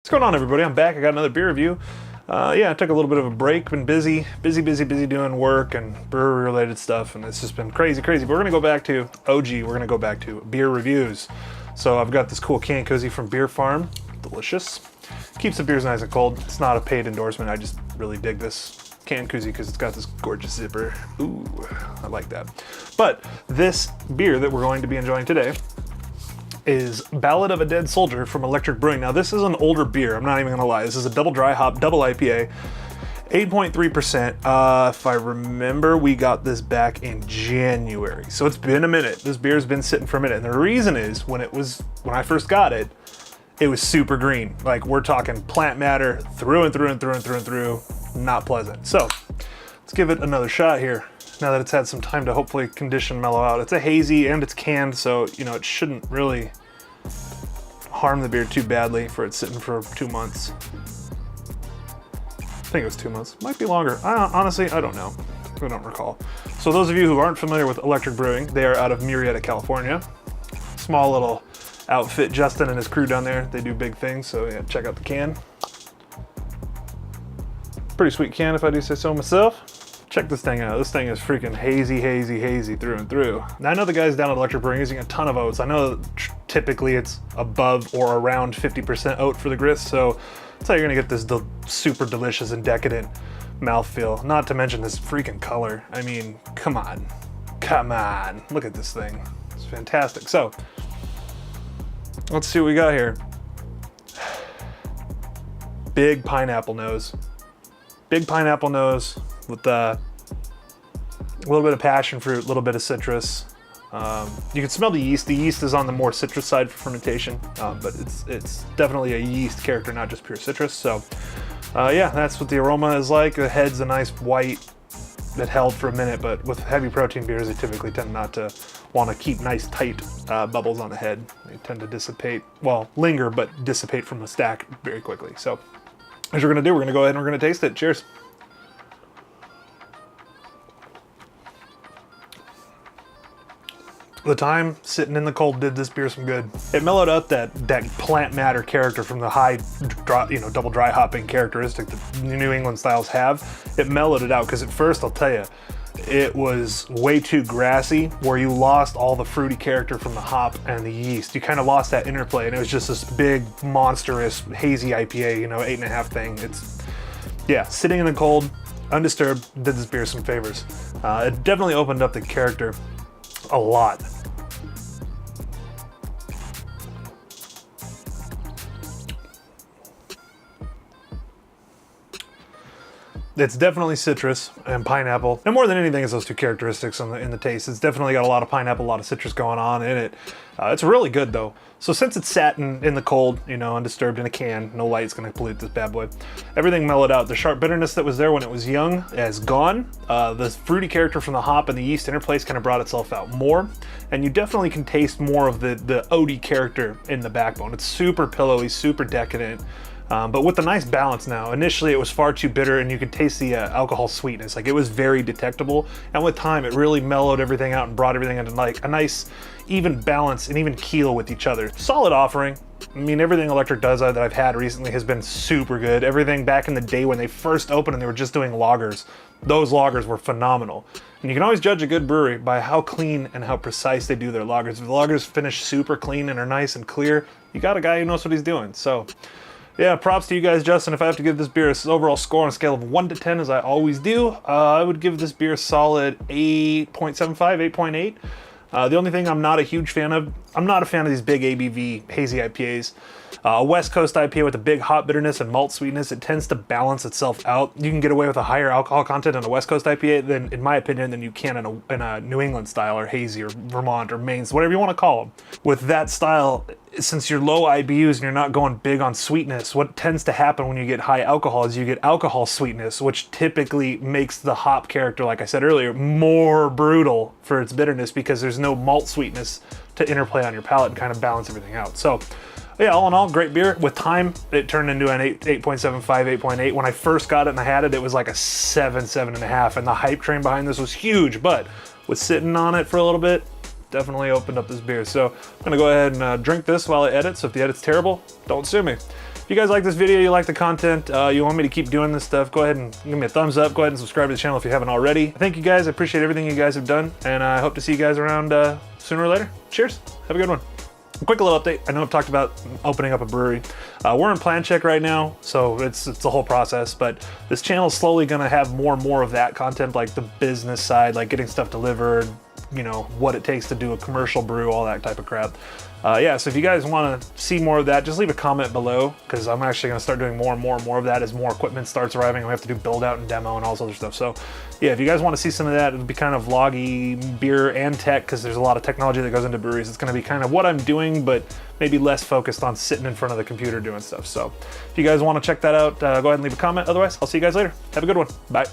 What's going on, everybody? I'm back. I got another beer review. Yeah, I took a little bit of a break. Been busy doing work and brewery related stuff, and it's just been crazy. But we're gonna go back to OG. We're gonna go back to beer reviews. So I've got this cool can koozie from Beer Farm. Delicious. Keeps the beers nice and cold. It's not a paid endorsement. I just really dig this can koozie because it's got this gorgeous zipper. Ooh, I like that. But this beer that we're going to be enjoying today is Ballad of a Dead Soldier from Electric Brewing. Now this is an older beer, I'm not even gonna lie. This is a double dry hop, double IPA, 8.3%. If I remember, we got this back in January. So it's been a minute. This beer's been sitting for a minute. And the reason is when I first got it, it was super green. Like, we're talking plant matter through and through, not pleasant. So let's give it another shot here, now that it's had some time to hopefully condition mellow out. It's a hazy and it's canned, so you know it shouldn't really harm the beer too badly for it sitting for 2 months. I think it was 2 months. Might be longer. Honestly, I don't know. I don't recall. So those of you who aren't familiar with Electric Brewing, they are out of Murrieta, California. Small little outfit. Justin and his crew down there, they do big things, so yeah, check out the can. Pretty sweet can if I do say so myself. Check this thing out. This thing is freaking hazy through and through. Now I know the guys down at Electric Brewing using a ton of oats. I know typically it's above or around 50% oat for the grist, so that's how you're gonna get this super delicious and decadent mouthfeel. Not to mention this freaking color. I mean, come on. Look at this thing. It's fantastic. So, let's see what we got here. Big pineapple nose. Big pineapple nose with a little bit of passion fruit, a little bit of citrus. You can smell the yeast. The yeast is on the more citrus side for fermentation, but it's definitely a yeast character, not just pure citrus. So yeah, that's what the aroma is like. The head's a nice white that held for a minute, but with heavy protein beers, they typically tend not to want to keep nice tight bubbles on the head. They tend to dissipate, well, linger, but dissipate from the stack very quickly. So as we're gonna do, we're gonna go ahead and we're gonna taste it. Cheers. The time sitting in the cold did this beer some good. It mellowed out that plant matter character from the high, double dry hopping characteristic that New England styles have. It mellowed it out because at first, I'll tell you, it was way too grassy, where you lost all the fruity character from the hop and the yeast. You kind of lost that interplay, and it was just this big, monstrous, hazy IPA, 8.5 thing. It's, yeah, sitting in the cold, undisturbed, did this beer some favors. It definitely opened up the character a lot. It's definitely citrus and pineapple, and more than anything, it's those two characteristics in the taste. It's definitely got a lot of pineapple, a lot of citrus going on in it. It's really good though. So since it's sat in the cold, undisturbed in a can, no light's gonna pollute this bad boy. Everything mellowed out. The sharp bitterness that was there when it was young is gone. The fruity character from the hop and the yeast interplace kind of brought itself out more, and you definitely can taste more of the oaty character in the backbone. It's super pillowy, super decadent. But with a nice balance now. Initially it was far too bitter, and you could taste the alcohol sweetness. Like, it was very detectable, and with time it really mellowed everything out and brought everything into like a nice even balance and even keel with each other. Solid offering. I mean, everything Electric does that I've had recently has been super good. Everything back in the day when they first opened and they were just doing lagers, those lagers were phenomenal. And you can always judge a good brewery by how clean and how precise they do their lagers. If the lagers finish super clean and are nice and clear, you got a guy who knows what he's doing. So yeah, props to you guys. Justin, if I have to give this beer an overall score on a scale of 1 to 10, as I always do, I would give this beer a solid 8.75, 8.8. The only thing I'm not a huge fan of, I'm not a fan of these big ABV hazy IPAs. A West Coast IPA with a big hop bitterness and malt sweetness, it tends to balance itself out. You can get away with a higher alcohol content in a West Coast IPA than, in my opinion, than you can in a New England style or hazy or Vermont or Maine's, whatever you want to call them. With that style, since you're low IBUs and you're not going big on sweetness, what tends to happen when you get high alcohol is you get alcohol sweetness, which typically makes the hop character, like I said earlier, more brutal for its bitterness because there's no malt sweetness to interplay on your palate and kind of balance everything out. So yeah, all in all, great beer. With time, it turned into an 8.75, 8.8. When I first got it and I had it, it was like a 7, 7.5, and the hype train behind this was huge, but with sitting on it for a little bit, definitely opened up this beer. So I'm gonna go ahead and drink this while I edit, so if the edit's terrible, don't sue me. If you guys like this video, you like the content, you want me to keep doing this stuff, go ahead and give me a thumbs up. Go ahead and subscribe to the channel if you haven't already. Thank you guys. I appreciate everything you guys have done, and I hope to see you guys around sooner or later. Cheers. Have a good one. A quick little update. I know I've talked about opening up a brewery. We're in plan check right now, so it's a whole process, but this channel is slowly gonna have more and more of that content, like the business side, like getting stuff delivered, you know, what it takes to do a commercial brew, all that type of crap. Yeah, so if you guys want to see more of that, just leave a comment below, because I'm actually going to start doing more and more of that as more equipment starts arriving. We have to do build out and demo and all this other stuff. So yeah, if you guys want to see some of that, it'll be kind of vloggy, beer and tech, because there's a lot of technology that goes into breweries. It's going to be kind of what I'm doing, but maybe less focused on sitting in front of the computer doing stuff. So if you guys want to check that out, go ahead and leave a comment. Otherwise, I'll see you guys later. Have a good one. Bye.